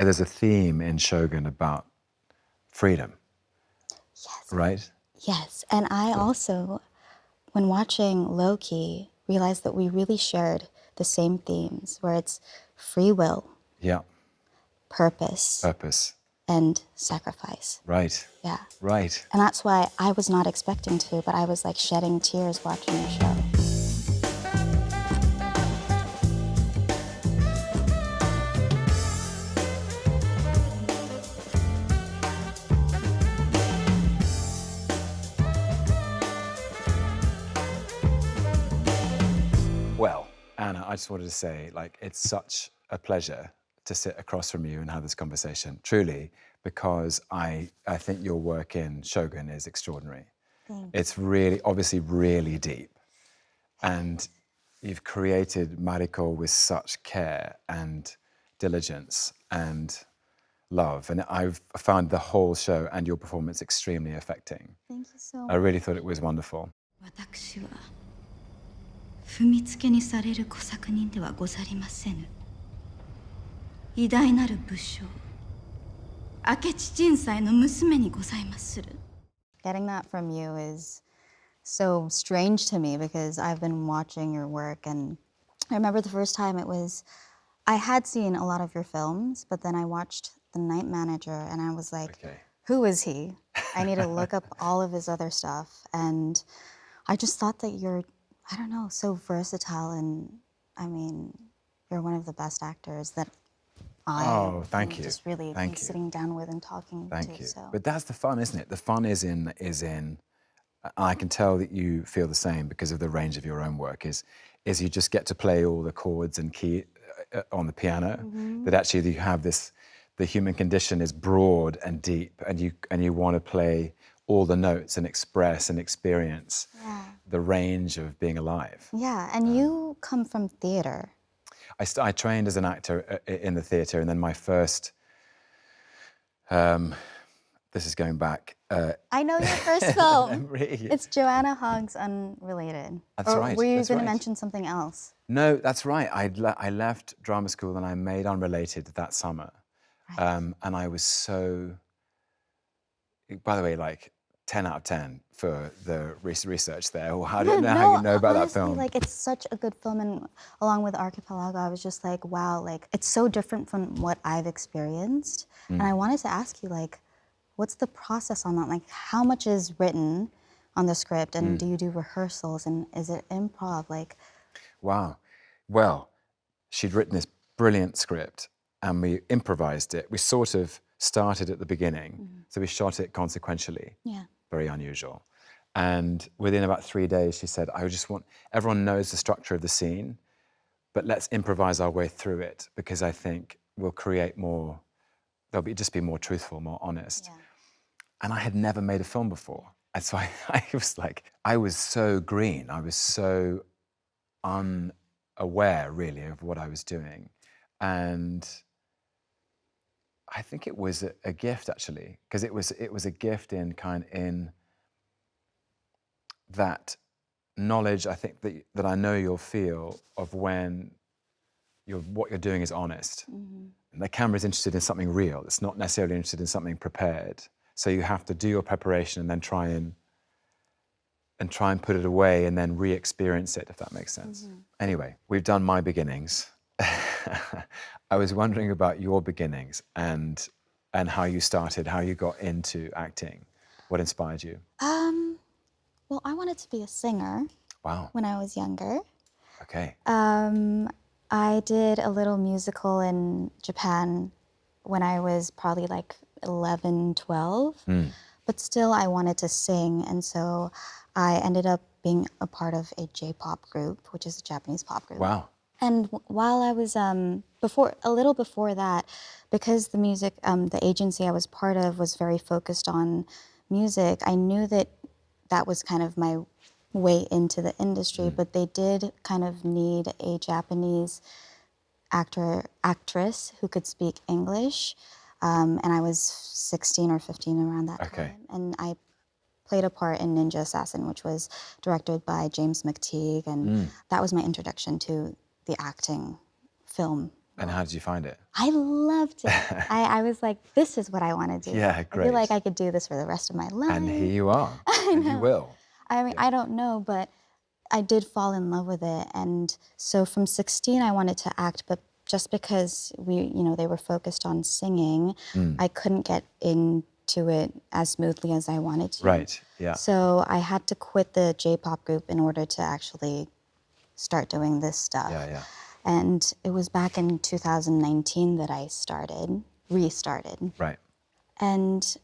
there's a theme in Shōgun about freedom, Yes. right? Yes, and I also, when watching Loki, realized that we really shared the same themes, where it's free will, Yeah, purpose, purpose. and sacrifice. Right. Yeah. Right. And that's why I was not expecting to, but I was like shedding tears watching the show. Well, Anna, I just wanted to say, like, it's such a pleasure to sit across from you and have this conversation, truly, because I think your work in Shōgun is extraordinary. It's really, obviously really deep. And you've created Mariko with such care and diligence and love. And I've found the whole show and your performance extremely affecting. Thank you so I much. really thought it was wonderful. 私は踏みつけにされる小作人ではござりませぬ。偉大なる武将、明智陳斎の娘にございまする。Getting that from you is so strange to me because I've been watching your work, and I remember the first time I had seen a lot of your films, but then I watched The Night Manager and I was like, who is he? I need to look up all of his other stuff. And I just thought that you're, I don't know, so versatile, and I mean, you're one of the best actors that I thank you. just really been sitting down with and talking to. Thank you. So. But that's the fun, isn't it? The fun is in, I can tell that you feel the same because of the range of your own work, is you just get to play all the chords and key on the piano, that actually you have this, the human condition is broad and deep, and you want to play all the notes and express and experience the range of being alive. Yeah, and you come from theater. I trained as an actor in the theatre, and then my first, this is going back. I know your first film. Really? It's Joanna Hogg's Unrelated. That's right. Were you that's going right. to mention something else? No, that's right. I left drama school and I made Unrelated that summer. Right. And I was so, by the way, like 10 out of 10 for the research there. Well, I don't know how you know about honestly, that film. Like, it's such a good film, and along with Archipelago, I was just like, wow, like, it's so different from what I've experienced. And I wanted to ask you, like, what's the process on that? Like, how much is written on the script, and do you do rehearsals, and is it improv? Like, Wow. Well, she'd written this brilliant script and we improvised it. We sort of started at the beginning. So we shot it consequentially. yeah. Very unusual. And within about 3 days, she said, I just want, everyone knows the structure of the scene, but let's improvise our way through it, because I think we'll create more, just be more truthful, more honest. Yeah. And I had never made a film before. And so I was like, I was so green. I was so unaware, really, of what I was doing. And I think it was a gift, actually, because it was a gift in that knowledge, I think, that I know you'll feel of when what you're doing is honest. And the camera's interested in something real. It's not necessarily interested in something prepared. So you have to do your preparation and then try and put it away and then re-experience it, if that makes sense. Anyway, we've done my beginnings. I was wondering about your beginnings and how you started, how you got into acting. What inspired you? Well, I wanted to be a singer. Wow. When I was younger. Okay. I did a little musical in Japan when I was probably like 11, 12. But still, I wanted to sing, and so I ended up being a part of a J-pop group, which is a Japanese pop group. Wow. And while I was a little before that, because the music, the agency I was part of was very focused on music, I knew that was kind of my way into the industry. But they did kind of need a Japanese actress who could speak English. And I was 16 or 15 around that time. And I played a part in Ninja Assassin, which was directed by James McTeague. And that was my introduction to the acting film And how did you find it? I loved it. I was like, this is what I want to do. Yeah, I great. feel like I could do this for the rest of my life. And here you are. And you will. I mean, I don't know, but I did fall in love with it. And so from 16, I wanted to act, but just because they were focused on singing, I couldn't get into it as smoothly as I wanted to. Right, yeah. So I had to quit the J-pop group in order to actually start doing this stuff. Yeah. And it was back in 2019 that I restarted. Right. And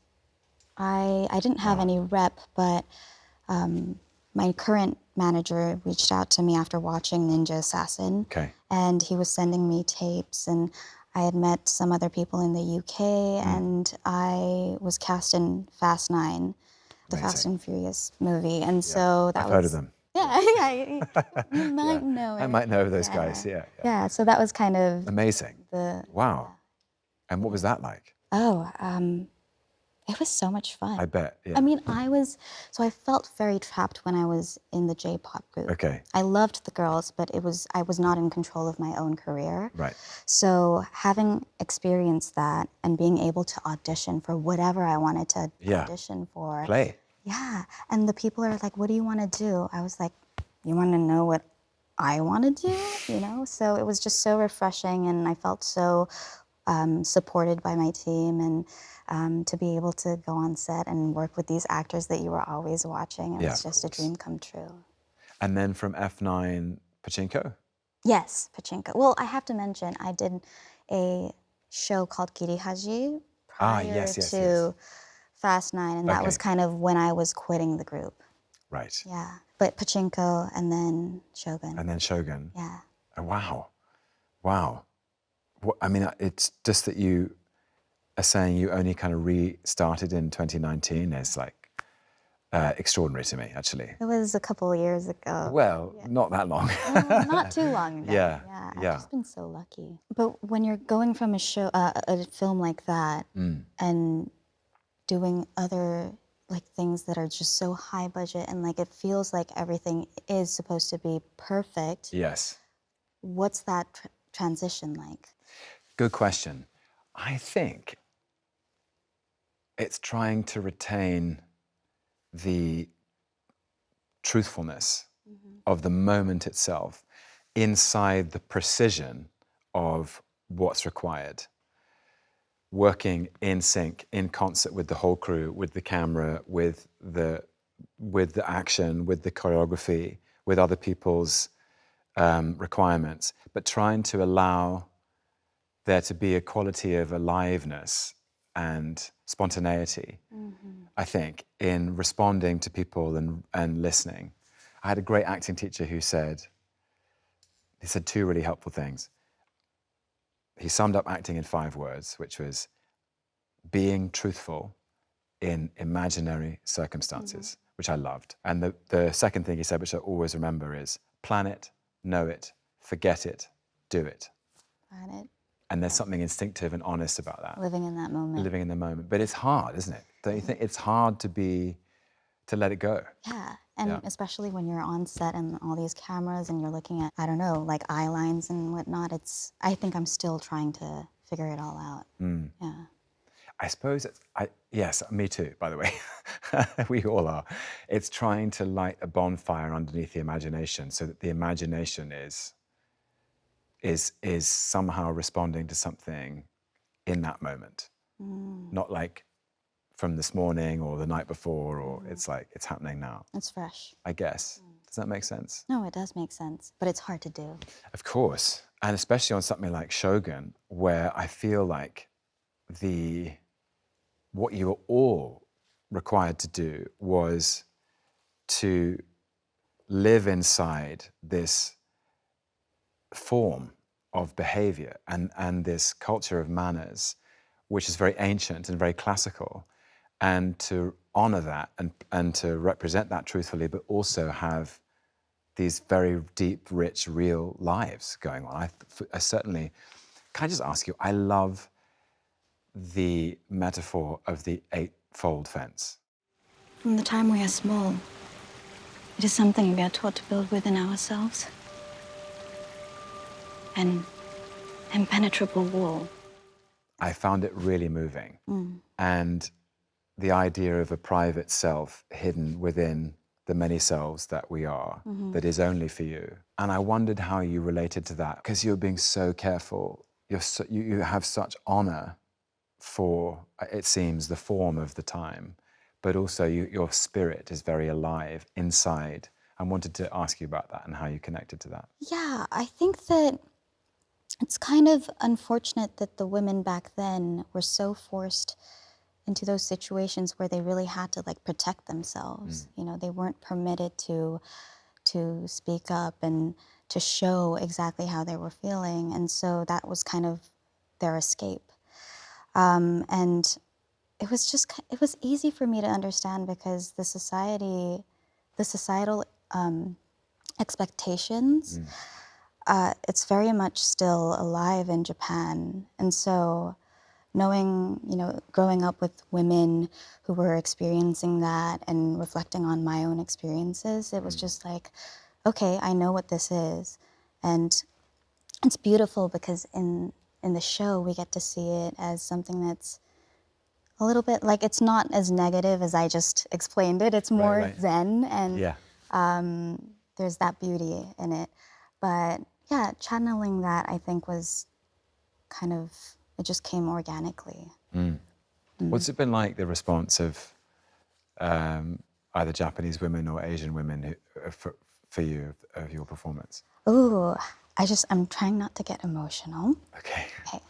I didn't have any rep, but my current manager reached out to me after watching Ninja Assassin. Okay. And he was sending me tapes, and I had met some other people in the UK, and I was cast in Fast 9, the Fast and Furious movie. And so that I've heard of them. Yeah, you might know it. I might know those guys, yeah. Yeah, so that was kind of Amazing. Wow. And what was that like? It was so much fun. I bet, yeah. I mean, I felt very trapped when I was in the J-pop group. Okay. I loved the girls, but I was not in control of my own career. Right. So having experienced that and being able to audition for whatever I wanted to audition for. Play. Yeah, and the people are like, what do you want to do? I was like, you want to know what I want to do? So it was just so refreshing, and I felt so supported by my team, and to be able to go on set and work with these actors that you were always watching, it was just a dream come true. And then from F9, Pachinko? Yes, Pachinko. Well, I have to mention, I did a show called Kirihaji prior to Fast 9, and that was kind of when I was quitting the group. Right. Yeah, but Pachinko and then Shōgun. And then Shōgun. Yeah. Oh, wow. I mean, it's just that you are saying you only kind of restarted in 2019 is like extraordinary to me, actually. It was a couple of years ago. Well, not that long. Not too long ago. Yeah. I've just been so lucky. But when you're going from a film like that and doing other things that are just so high budget, and it feels like everything is supposed to be perfect. Yes. What's that transition like? Good question. I think it's trying to retain the truthfulness of the moment itself inside the precision of what's required. Working in sync, in concert with the whole crew, with the camera, with the action, with the choreography, with other people's requirements, but trying to allow there to be a quality of aliveness and spontaneity, I think, in responding to people and listening. I had a great acting teacher who said two really helpful things. He summed up acting in 5 words, which was being truthful in imaginary circumstances, which I loved. And the second thing he said, which I always remember, is plan it, know it, forget it, do it. Plan it. And there's something instinctive and honest about that. Living in that moment. Living in the moment. But it's hard, isn't it? Don't you think it's hard to let it go? Yeah, and especially when you're on set and all these cameras and you're looking at, I don't know, eye lines and whatnot. I think I'm still trying to figure it all out. Yeah. I suppose yes, me too, by the way. We all are. It's trying to light a bonfire underneath the imagination so that the imagination is somehow responding to something in that moment. Not like from this morning or the night before, or it's happening now. It's fresh. I guess. Does that make sense? No, it does make sense, but it's hard to do. Of course. And especially on something like Shōgun, where I feel like what you were all required to do was to live inside this form of behavior and this culture of manners, which is very ancient and very classical, and to honor that and to represent that truthfully, but also have these very deep, rich, real lives going on. I certainly, can I just ask you, I love the metaphor of the 8-fold fence. From the time we are small, it is something we are taught to build within ourselves. And impenetrable wall. I found it really moving. And the idea of a private self hidden within the many selves that we are, that is only for you. And I wondered how you related to that, because you're being so careful. You have such honor for, it seems, the form of the time, but also your spirit is very alive inside. I wanted to ask you about that and how you connected to that. Yeah, I think that it's kind of unfortunate that the women back then were so forced into those situations where they really had to like protect themselves. You know, they weren't permitted to speak up and to show exactly how they were feeling, and so that was kind of their escape. And it was easy for me to understand because the societal expectations, it's very much still alive in Japan. And so knowing, you know, growing up with women who were experiencing that and reflecting on my own experiences, it was just like, okay, I know what this is. And it's beautiful because in the show, we get to see it as something that's a little bit like, it's not as negative as I just explained it. It's more right. zen, and Yeah. there's that beauty in it. But yeah, channeling that, I think, was kind of, it just came organically. What's it been like, the response of either Japanese women or Asian women for you, of your performance? Ooh, I'm trying not to get emotional. Okay. Okay.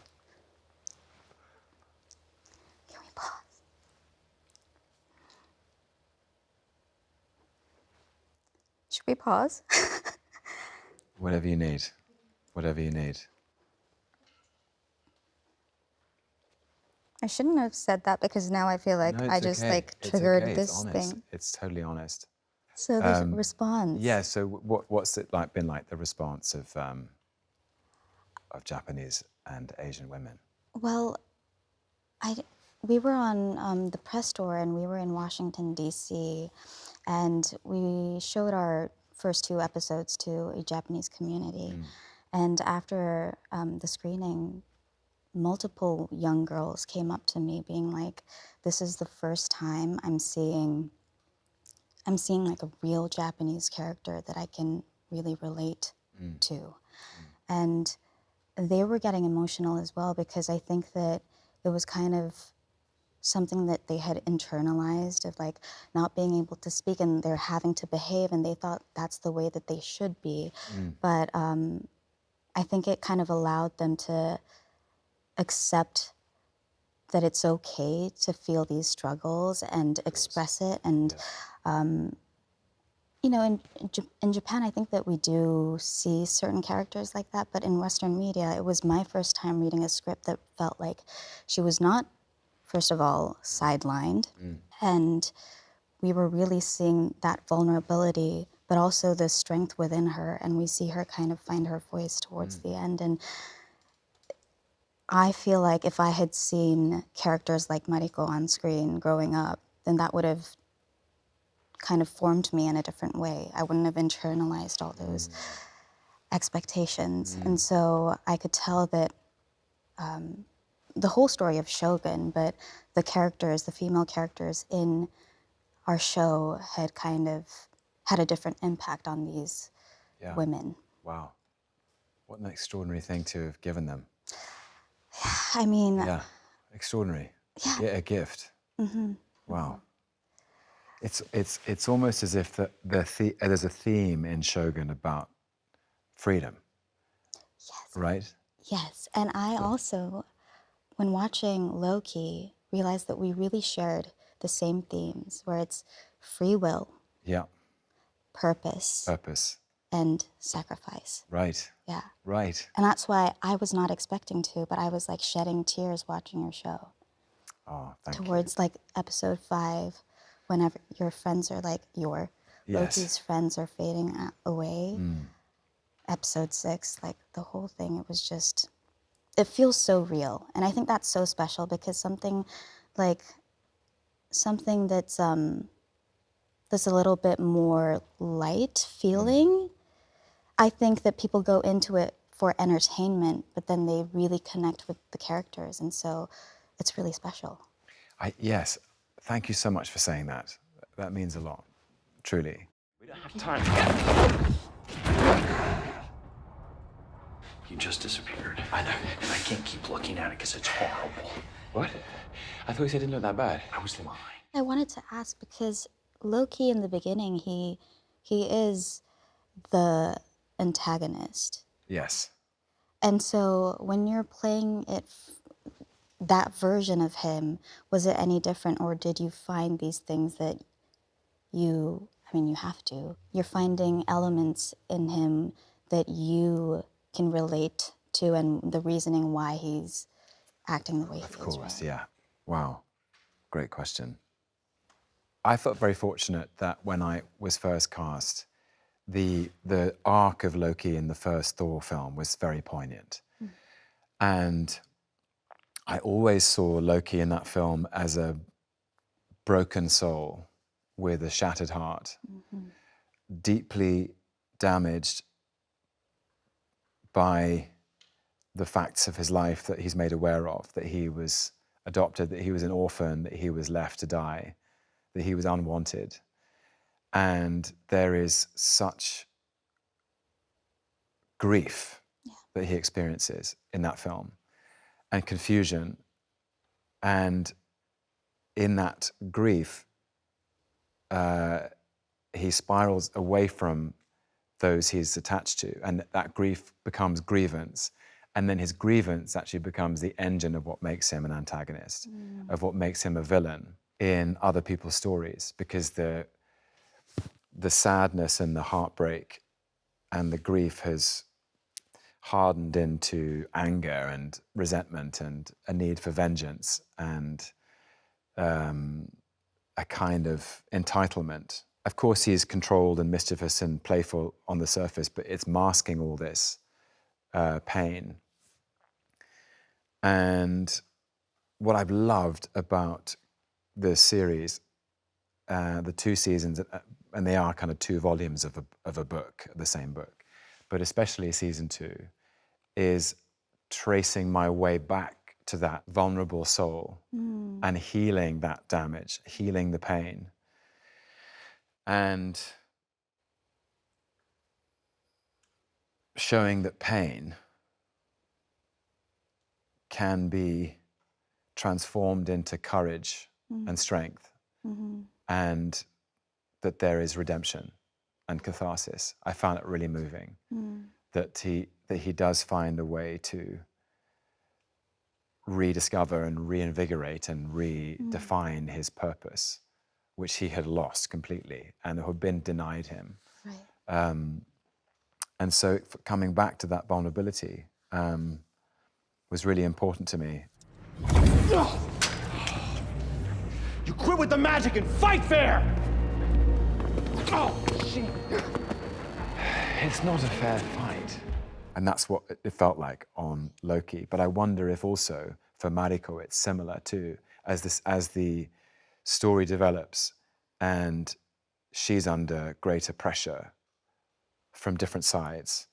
Can we pause? Should we pause? Whatever you need. Whatever you need. I shouldn't have said that because now I feel like No, I it's just okay. like It's triggered okay. this It's honest. thing. It's totally honest. So the response. Yeah. So what's it like been like, the response of Japanese and Asian women? Well, we were on the press tour and we were in Washington, D.C., and we showed our first 2 episodes to a Japanese community. And after the screening, multiple young girls came up to me being like, this is the first time I'm seeing like a real Japanese character that I can really relate to. And they were getting emotional as well, because I think that it was kind of something that they had internalized, of like not being able to speak and they're having to behave, and they thought that's the way that they should be. But I think it kind of allowed them to accept that it's okay to feel these struggles and express it. And you know, in Japan, I think that we do see certain characters like that, but in Western media, it was my first time reading a script that felt like she was not, first of all, sidelined, and we were really seeing that vulnerability, but also the strength within her, and we see her kind of find her voice towards the end. And I feel like if I had seen characters like Mariko on screen growing up, then that would have kind of formed me in a different way. I wouldn't have internalized all those expectations. And so I could tell that the whole story of Shōgun, but the characters, the female characters in our show had kind of had a different impact on these women. Wow. What an extraordinary thing to have given them. I mean, Yeah, extraordinary. Yeah. A gift. Wow. It's almost as if there's a theme in Shōgun about freedom. Yes. Right? Yes, and I also, when watching Loki, realized that we really shared the same themes, where it's free will, Yeah. purpose, Purpose. and sacrifice. Right. Yeah. Right. And that's why I was not expecting to, but I was like shedding tears watching your show. Oh, thank you. Towards like episode 5, whenever your friends are like, Loki's friends are fading away. Episode 6, like the whole thing, it was just, it feels so real. And I think that's so special, because something that's a little bit more light feeling, I think that people go into it for entertainment, but then they really connect with the characters, and so it's really special. Yes, thank you so much for saying that. That means a lot, truly. We don't have time. You just disappeared. I know, and I can't keep looking at it because it's horrible. What? I thought you said it didn't look that bad. I was lying. I wanted to ask because Loki in the beginning, he is the antagonist. Yes. And so when you're playing it, that version of him, was it any different, or did you find these things that you have to, you're finding elements in him that you can relate to and the reasoning why he's acting the way he is? Of course, right? yeah. Wow, great question. I felt very fortunate that when I was first cast, the arc of Loki in the first Thor film was very poignant. And I always saw Loki in that film as a broken soul with a shattered heart, deeply damaged by the facts of his life that he's made aware of, that he was adopted, that he was an orphan, that he was left to die, that he was unwanted. And there is such grief that he experiences in that film, and confusion. And in that grief, he spirals away from those he's attached to, and that grief becomes grievance. And then his grievance actually becomes the engine of what makes him an antagonist, of what makes him a villain in other people's stories, because the sadness and the heartbreak and the grief has hardened into anger and resentment and a need for vengeance and a kind of entitlement. Of course, he is controlled and mischievous and playful on the surface, but it's masking all this pain. And what I've loved about the series, the 2 seasons, and they are kind of 2 volumes of a book, the same book, but especially season 2, is tracing my way back to that vulnerable soul and healing that damage, healing the pain. And showing that pain can be transformed into courage and strength, and that there is redemption and catharsis. I found it really moving that he does find a way to rediscover and reinvigorate and redefine his purpose, which he had lost completely and had been denied him. Right. And so coming back to that vulnerability was really important to me. You quit with the magic and fight fair! Oh, shit. It's not a fair fight. And that's what it felt like on Loki. But I wonder if also for Mariko it's similar too, as the story develops and she's under greater pressure from different sides.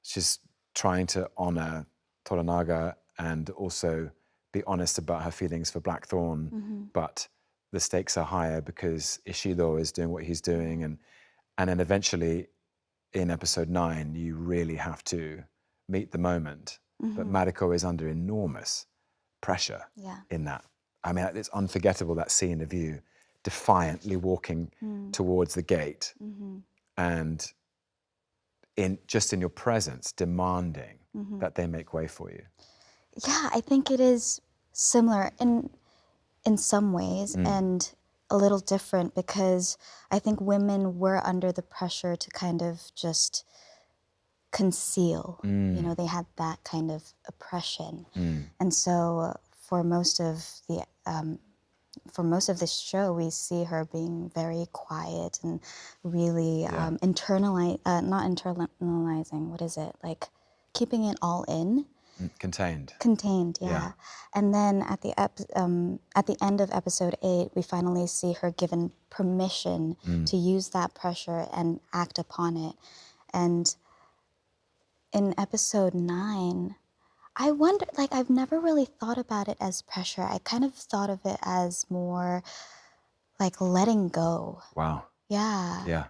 She's trying to honor Toranaga and also be honest about her feelings for Blackthorn, but the stakes are higher because Ishido is doing what he's doing, and then eventually in episode 9 you really have to meet the moment. But Mariko is under enormous pressure in that. I mean, it's unforgettable, that scene of you defiantly walking towards the gate and in your presence demanding that they make way for you. Yeah, I think it is similar in some ways and a little different, because I think women were under the pressure to kind of just conceal. You know, they had that kind of oppression. And so for most of this show, we see her being very quiet and really not internalizing, what is it? Like keeping it all in. Contained. Contained, yeah. And then at the end of episode 8, we finally see her given permission to use that pressure and act upon it. And in episode 9, I wonder, like, I've never really thought about it as pressure. I kind of thought of it as more like letting go. Wow. Yeah. Yeah.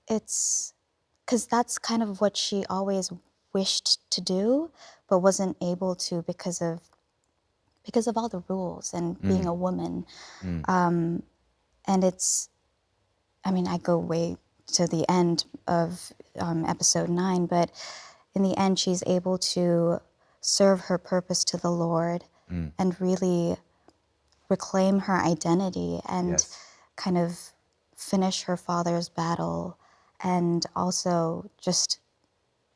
It's because that's kind of what she always wished to do, but wasn't able to because of all the rules and being a woman. And it's, I mean, I go way to the end of episode 9, but in the end, she's able to serve her purpose to the Lord and really reclaim her identity and Yes. kind of finish her father's battle and also just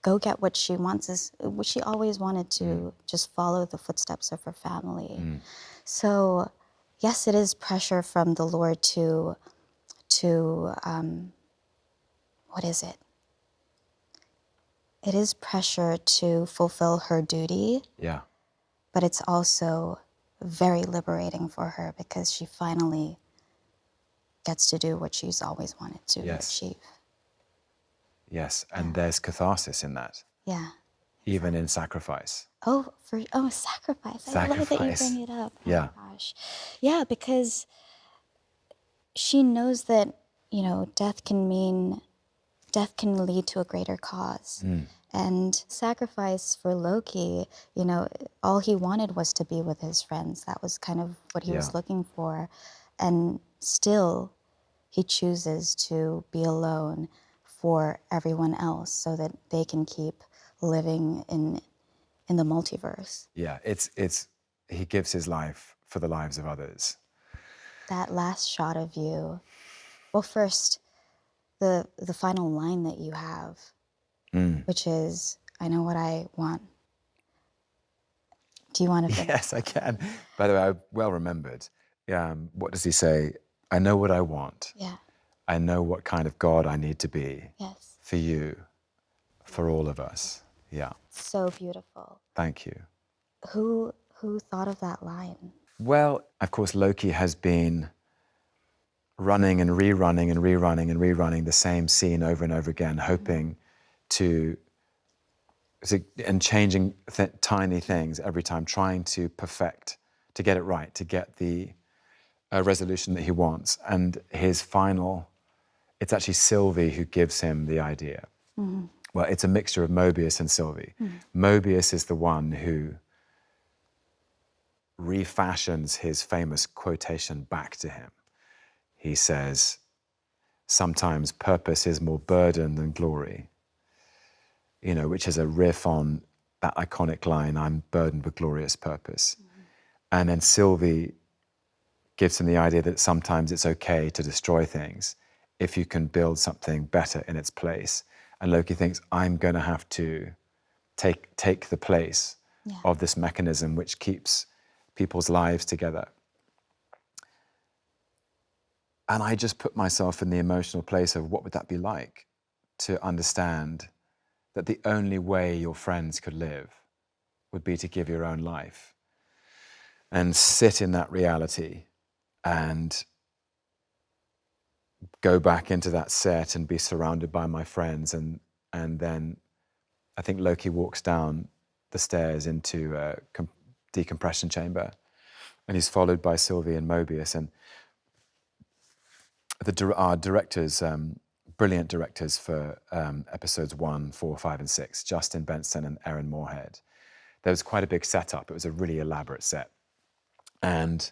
go get what she wants, is what she always wanted to just follow the footsteps of her family. So yes, it is pressure from the Lord to what is it? It is pressure to fulfill her duty, Yeah. but it's also very liberating for her because she finally gets to do what she's always wanted to Yes. achieve. Yes. And there's catharsis in that, Yeah. even in sacrifice. Sacrifice. I love that you Sacrifice. bring it up. Yeah. Oh my gosh. Yeah, because she knows that, death can lead to a greater cause. And sacrifice for Loki, all he wanted was to be with his friends. That was kind of what he Yeah. was looking for. And still, he chooses to be alone for everyone else so that they can keep living in the multiverse. Yeah. It's he gives his life for the lives of others. That last shot of you, well, first, the final line that you have, which is, I know what I want. Do you want to finish? Yes, I can. By the way, I well remembered. What does he say? I know what I want. Yeah. I know what kind of God I need to be Yes. for you, for all of us. Yeah. So beautiful. Thank you. Who thought of that line? Well, of course, Loki has been running and rerunning and rerunning and rerunning the same scene over and over again, hoping and changing tiny things every time, trying to perfect, to get it right, to get the resolution that he wants. And his final, it's actually Sylvie who gives him the idea. Well, it's a mixture of Mobius and Sylvie. Mobius is the one who refashions his famous quotation back to him. He says, sometimes purpose is more burden than glory, which is a riff on that iconic line, I'm burdened with glorious purpose. And then Sylvie gives him the idea that sometimes it's okay to destroy things if you can build something better in its place. And Loki thinks, I'm going to have to take the place of this mechanism which keeps people's lives together. And I just put myself in the emotional place of what would that be like to understand that the only way your friends could live would be to give your own life and sit in that reality and go back into that set and be surrounded by my friends. And then I think Loki walks down the stairs into a decompression chamber and he's followed by Sylvie and Mobius. And our directors, brilliant directors for episodes 1, 4, 5, and 6, Justin Benson and Erin Moorhead. There was quite a big setup. It was a really elaborate set. And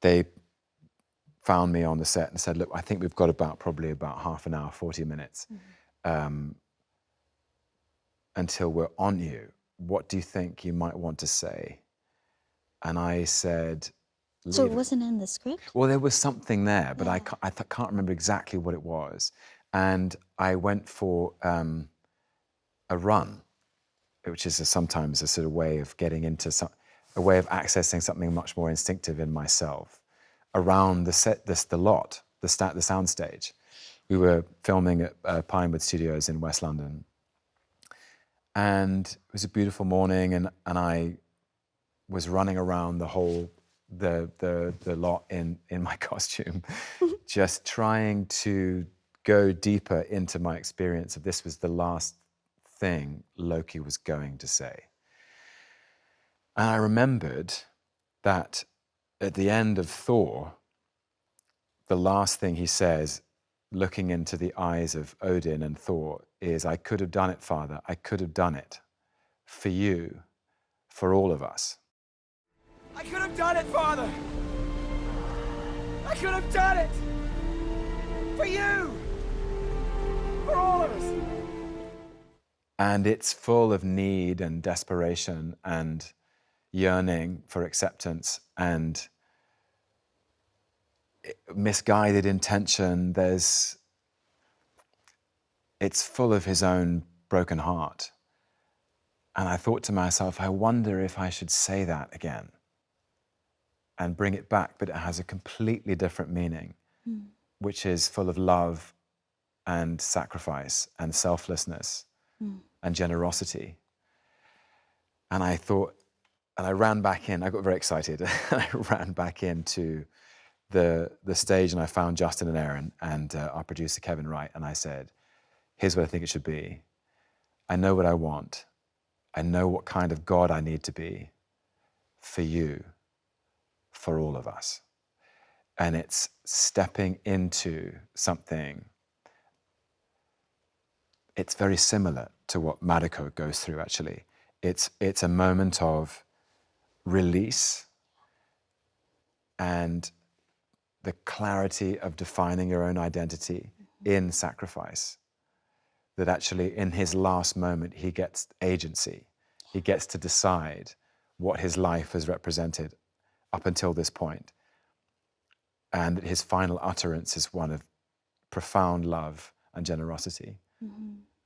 they found me on the set and said, look, I think we've got probably about half an hour, 40 minutes until we're on you. What do you think you might want to say? And I said, So it wasn't in the script? Well, there was something there, but I can't remember exactly what it was. And I went for a run, which is sometimes a sort of way of getting into a way of accessing something much more instinctive in myself around the set, the soundstage. We were filming at Pinewood Studios in West London. And it was a beautiful morning, and I was running around the whole the lot in my costume, just trying to go deeper into my experience of this was the last thing Loki was going to say. And I remembered that at the end of Thor, the last thing he says, looking into the eyes of Odin and Thor, is, I could have done it, Father. I could have done it for you, for all of us. I could have done it, Father! I could have done it! For you! For all of us! And it's full of need and desperation and yearning for acceptance and misguided intention. It's full of his own broken heart. And I thought to myself, I wonder if I should say that again and bring it back, but it has a completely different meaning, which is full of love and sacrifice and selflessness and generosity. And I thought, and I ran back in, I got very excited, and I ran back into the stage and I found Justin and Aaron and our producer Kevin Wright, and I said, here's what I think it should be. I know what I want. I know what kind of God I need to be for you, for all of us. And it's stepping into something. It's very similar to what Mariko goes through, actually. It's a moment of release and the clarity of defining your own identity in sacrifice. That actually in his last moment, he gets agency. He gets to decide what his life has represented up until this point. And his final utterance is one of profound love and generosity.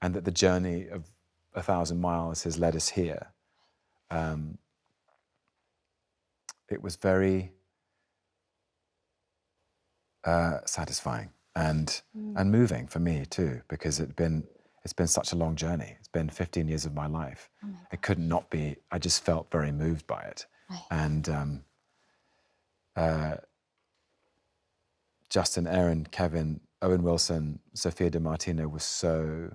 And that the journey of 1,000 miles has led us here. It was very satisfying and moving for me too, because it's been such a long journey. It's been 15 years of my life. I could not be, I just felt very moved by it. Right. And Justin, Aaron, Kevin, Owen Wilson, Sophia Di Martino were so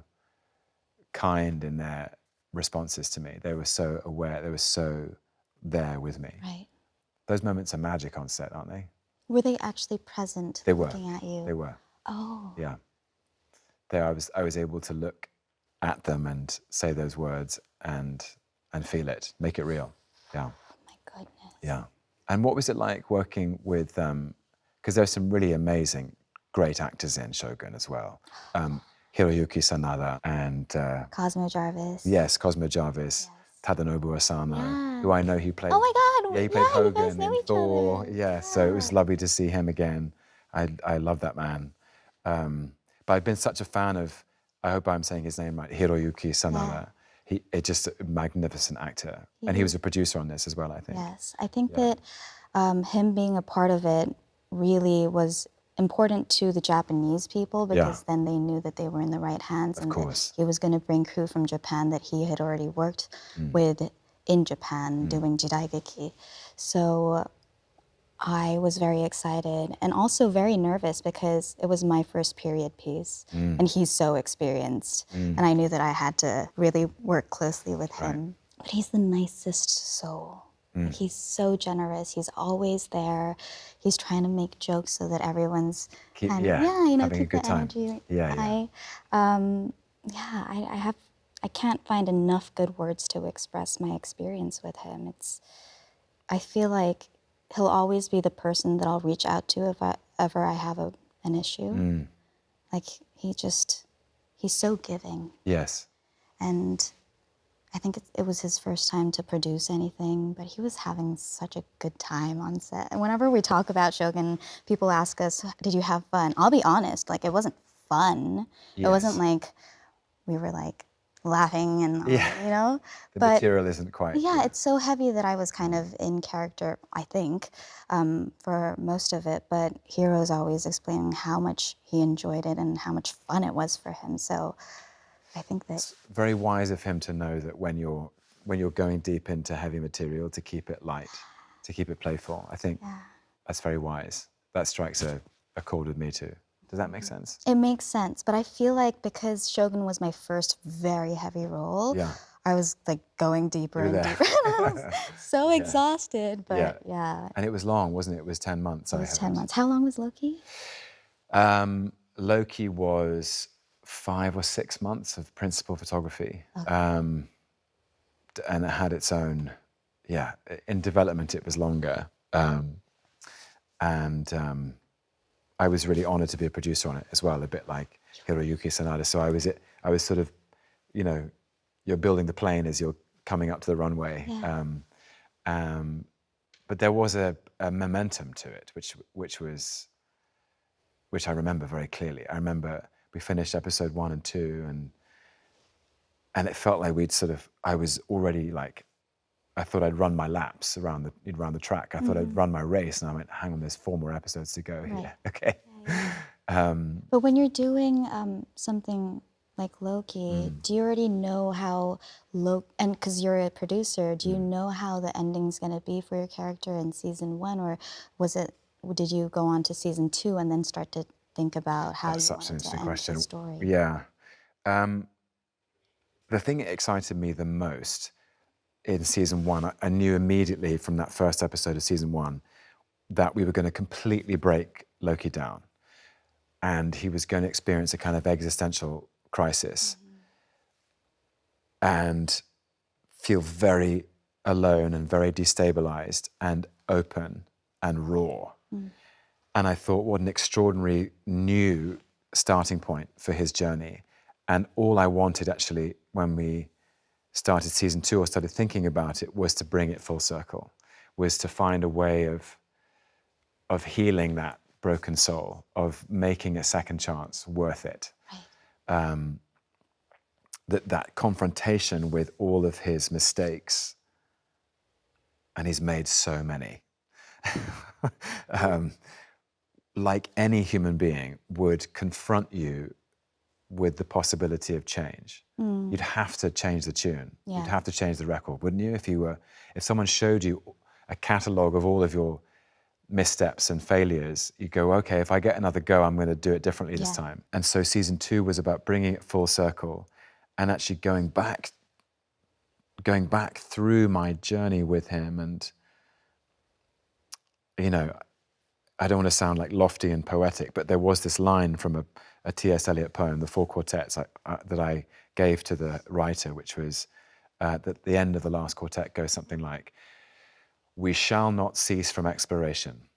kind in their responses to me. They were so aware, they were so there with me. Right. Those moments are magic on set, aren't they? Were they actually present They were. looking at you? They were. Oh. Yeah. There I was able to look at them and say those words and feel it, make it real. Yeah. Oh my goodness. Yeah. And what was it like working with, because there's some really amazing, great actors in Shōgun as well. Hiroyuki Sanada and... Cosmo Jarvis. Yes, Cosmo Jarvis. Tadanobu Asano, who I know he played... Oh my God! Yeah, he played you guys Hogan know in each Thor. other. Yeah, so it was lovely to see him again. I love that man. But I've been such a fan of, I hope I'm saying his name right, Hiroyuki Sanada. He's just a magnificent actor. And he was a producer on this as well, I think. Yes, I think that him being a part of it really was important to the Japanese people, because then they knew that they were in the right hands. Of and course. that he was going to bring crew from Japan that he had already worked with in Japan doing jidaigeki. So I was very excited and also very nervous, because it was my first period piece and he's so experienced. And I knew that I had to really work closely with him. But he's the nicest soul. Like, he's so generous. He's always there. He's trying to make jokes so that everyone's having a good time. Energy. Yeah. I can't find enough good words to express my experience with him. I feel like he'll always be the person that I'll reach out to if I ever have an issue. Like, he's so giving. Yes. And I think it was his first time to produce anything, but he was having such a good time on set. And whenever we talk about Shōgun, people ask us, did you have fun? I'll be honest, like, it wasn't fun. Yes. It wasn't like we were like laughing and, you know? The material isn't quite... Yeah, it's so heavy that I was kind of in character, I think, for most of it. But Hiro's always explaining how much he enjoyed it and how much fun it was for him. So I think that... It's very wise of him to know that when you're going deep into heavy material, to keep it light, to keep it playful. I think that's very wise. That strikes a chord with me too, Does that make sense? It makes sense, but I feel like because Shogun was my first very heavy role, Yeah. I was like going deeper You were and there. deeper. And I was so exhausted, but yeah. And it was long, wasn't it? It was 10 months. It was 10 months. How long was Loki? Loki was 5 or 6 months of principal photography. And it had its own, in development it was longer. I was really honored to be a producer on it as well, a bit like Hiroyuki Sanada. So I was sort of, you know, you're building the plane as you're coming up to the runway. Yeah. But there was a momentum to it, which I remember very clearly. I remember we finished episode 1 and 2, and it felt like I was already like, I thought I'd run my laps around the track. I thought I'd run my race, and I went, hang on, there's 4 more episodes to go here. Okay. But when you're doing something like Loki, do you already know how and because you're a producer, do you know how the ending's going to be for your character in season 1, or did you go on to season 2 and then start to think about how That's you such an wanted to interesting end question. the story? Yeah. The thing that excited me the most in season 1, I knew immediately from that first episode of season 1 that we were going to completely break Loki down, and he was going to experience a kind of existential crisis and feel very alone and very destabilized and open and raw. And I thought, what an extraordinary new starting point for his journey. And all I wanted actually when we started season 2 or started thinking about it was to bring it full circle, was to find a way of healing that broken soul, of making a second chance worth it. Right. That confrontation with all of his mistakes, and he's made so many, like any human being would confront you with the possibility of change. You'd have to change the tune. Yeah. You'd have to change the record, wouldn't you? If someone showed you a catalogue of all of your missteps and failures, you go, okay, if I get another go, I'm going to do it differently this time. And so season 2 was about bringing it full circle and actually going back through my journey with him. And, you know, I don't want to sound like lofty and poetic, but there was this line from a T.S. Eliot poem, The Four Quartets, that I gave to the writer, which was that the end of the last quartet goes something like, "We shall not cease from exploration,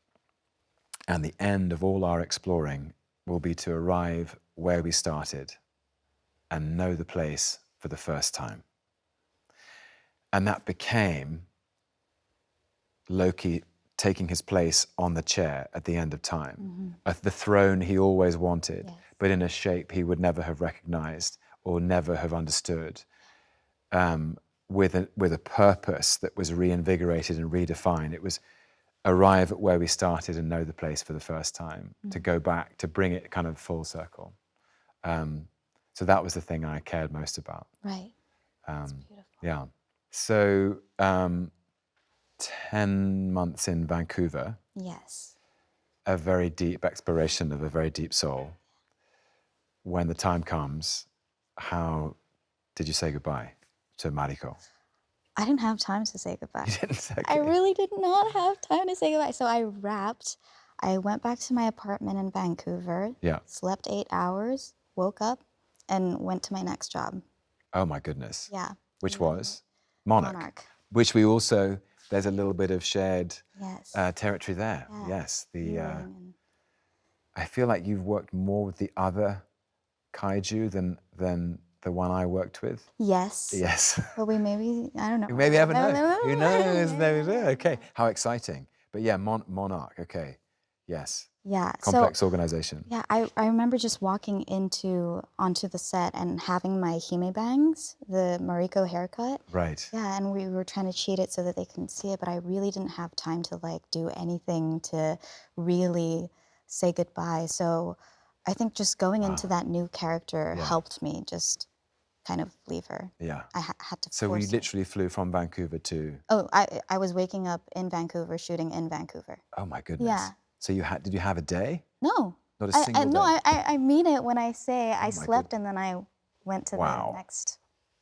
and the end of all our exploring will be to arrive where we started and know the place for the first time." And that became Loki taking his place on the chair at the end of time, at the throne he always wanted, but in a shape he would never have recognized or never have understood, with a purpose that was reinvigorated and redefined. It was arrive at where we started and know the place for the first time, to go back, to bring it kind of full circle. So that was the thing I cared most about. Right. That's beautiful. Yeah. So 10 months in Vancouver, Yes. a very deep exploration of a very deep soul. When the time comes, how did you say goodbye to Mariko? I didn't have time to say goodbye. You didn't say I really did not have time to say goodbye. So I wrapped. I went back to my apartment in Vancouver, slept 8 hours, woke up, and went to my next job. Oh my goodness. Yeah. Which was? Monarch. Which we also, there's a little bit of shared territory there. Yes. I feel like you've worked more with the other kaiju than the one I worked with. Yes. Yes. But we maybe, I don't know. You maybe ever know. Who knows? Okay. How exciting. But yeah, Monarch. Okay. Yes. Yeah. Complex organization. Yeah, I remember just walking onto the set and having my hime bangs, the Mariko haircut. Right. Yeah, and we were trying to cheat it so that they couldn't see it, but I really didn't have time to like do anything to really say goodbye. So I think just going into that new character helped me just kind of leave her. Yeah. I had to So we force it. literally flew from Vancouver to... Oh, I was waking up in Vancouver, shooting in Vancouver. Oh my goodness. Yeah. So did you have a day? No. Not a single No, day. I mean it when I say I my slept and then I went to Wow. the next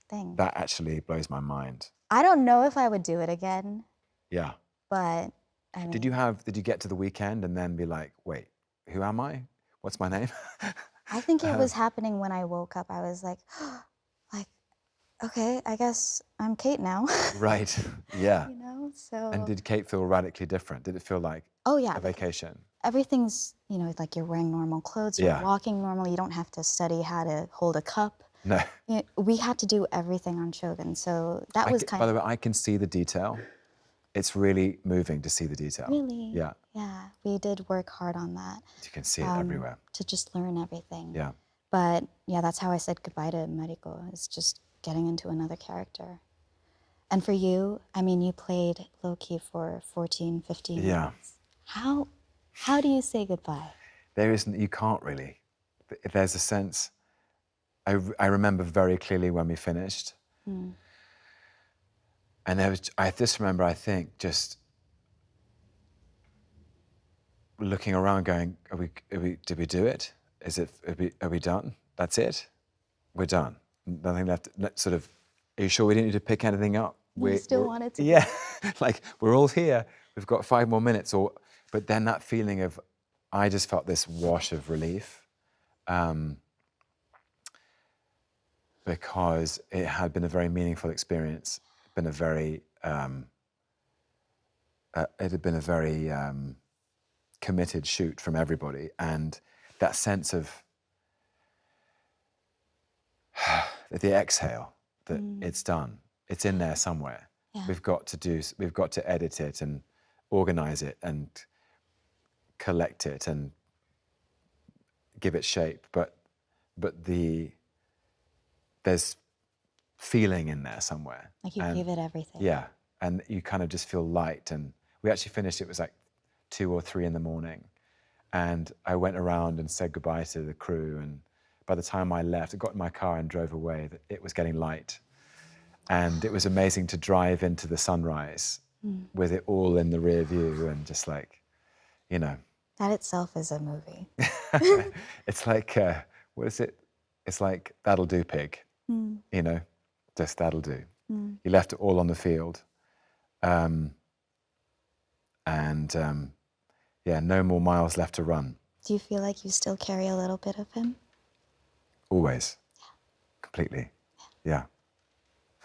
thing. That actually blows my mind. I don't know if I would do it again, Yeah. but I mean, Did you get to the weekend and then be like, wait, who am I? What's my name? I think it was happening when I woke up. I was like, okay, I guess I'm Kate now. Right. Yeah. You know, so. And did Kate feel radically different? Did it feel like Oh yeah, a vacation? everything's, you know, like you're wearing normal clothes, you're Yeah. walking normal, you don't have to study how to hold a cup. No. You know, we had to do everything on Shōgun, so that was kind By of. the way, I can see the detail. It's really moving to see the detail. Really? Yeah. Yeah, we did work hard on that. You can see it everywhere. To just learn everything. Yeah. But yeah, that's how I said goodbye to Mariko, is just getting into another character. And for you, I mean, you played Loki for 14, 15 Yeah. months. How do you say goodbye? You can't really. There's a sense, I remember very clearly when we finished. And I just remember, I think, just looking around going, did we do it? Are we done? That's it? We're done. Nothing left. Sort of, are you sure we didn't need to pick anything up? You still wanted to. Yeah, like we're all here. We've got 5 more minutes. But then that feeling of, I just felt this wash of relief, because it had been a very meaningful experience. It had been a very committed shoot from everybody, and that sense of the exhale that it's done. It's in there somewhere. Yeah. We've got to edit it and organize it and collect it and give it shape. But there's feeling in there somewhere. Like you gave it everything. Yeah, and you kind of just feel light. And we actually finished, it was like 2 or 3 in the morning. And I went around and said goodbye to the crew. And by the time I left, I got in my car and drove away, it was getting light. And it was amazing to drive into the sunrise with it all in the rear view and just like, you know. That itself is a movie. It's like, what is it? It's like, that'll do, pig. You know, just that'll do. You left it all on the field. Yeah, no more miles left to run. Do you feel like you still carry a little bit of him? Always. Yeah. Completely. Yeah.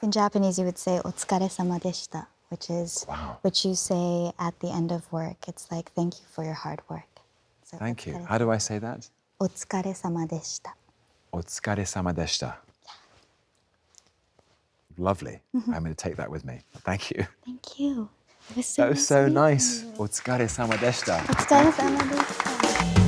In Japanese, you would say "otsukaresama deshita," which you say at the end of work. It's like, thank you for your hard work. So, Thank you. How do I say that? Otsukaresama deshita. Otsukaresama deshita. Lovely. I'm going to take that with me. Thank you. Thank you. It was That was so sweet. nice. Otsukaresama deshita. Otsukaresama deshita.